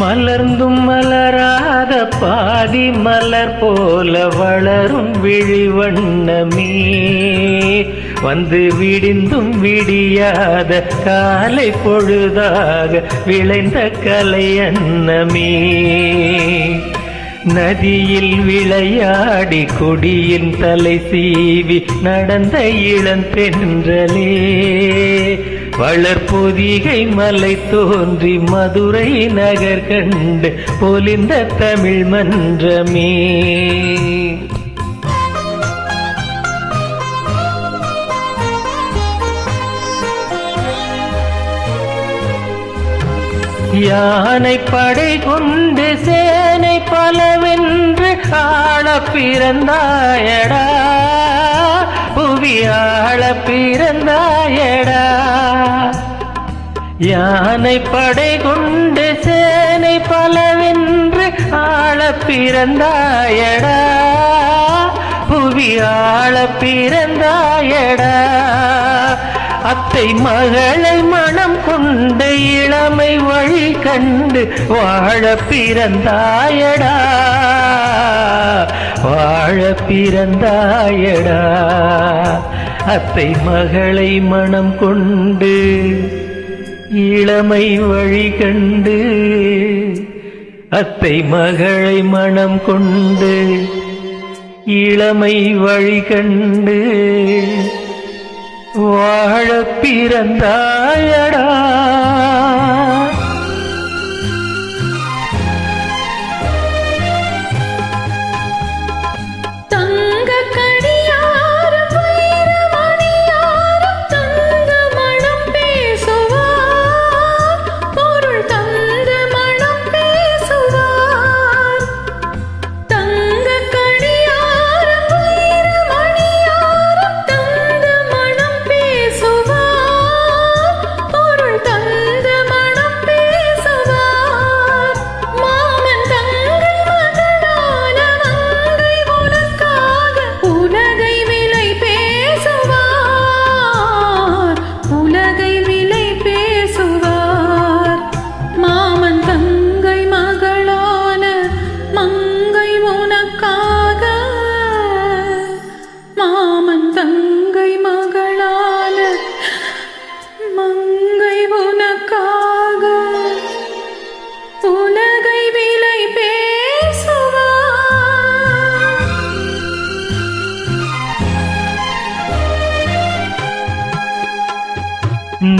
மலர்ந்தும் மலராத பாதி மலர் போல வளரும் விழிவண்ணமே, வந்து விடிந்தும் விடியாத காலை பொழுதாக விளைந்த கலை அன்னமே. நதியில் விளையாடி கொடியின் தலை சீவி நடந்த இளந்தென்றலே, வளர்பொதிகை மலை தோன்றி மதுரை நகர் கண்டு பொலிந்த தமிழ் மன்றமே. யானை படை கொண்டு சேனை பலவென்று ஆள பிறந்தாயடா, புவி ஆள பிறந்தாயடா. யானை படை கொண்டு சேனை பலவென்று ஆள பிறந்தாயடா, புவி ஆள பிறந்தாயடா. அத்தை மகளை மனம் கொண்டு இளமை வழி கண்டு வாழ பிறந்தாயடா, வாழ பிறந்தாயடா. அத்தை மகளை மனம் கொண்டு இளமை வழி கண்டு, அத்தை மகளை மனம் கொண்டு இளமை வழி கண்டு வாழ பிறந்தாயடா.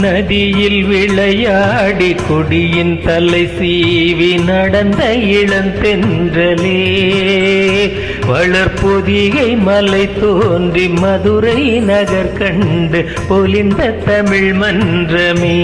நதியில் விளையாடி கொடியின் தலை சீவி நடந்த இளந்தென்றலே, வளர்பொதிகை மலை தோன்றி மதுரை நகர் கண்டு பொலிந்த தமிழ் மன்றமே.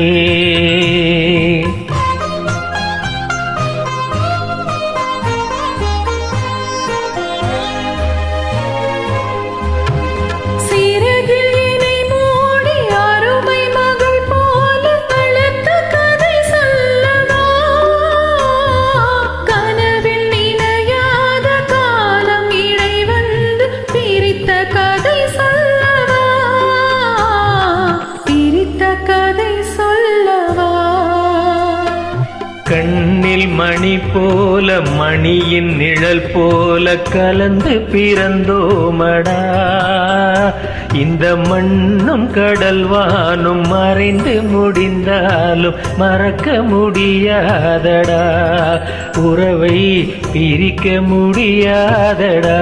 கண்ணில் மணி போல மணியின் நிழல் போல கலந்து பிறந்தோமடா, இந்த மண்ணும் கடல் வானும் மறைந்து முடிந்தாலும் மறக்க முடியாதடா, உறவை பிரிக்க முடியாதடா.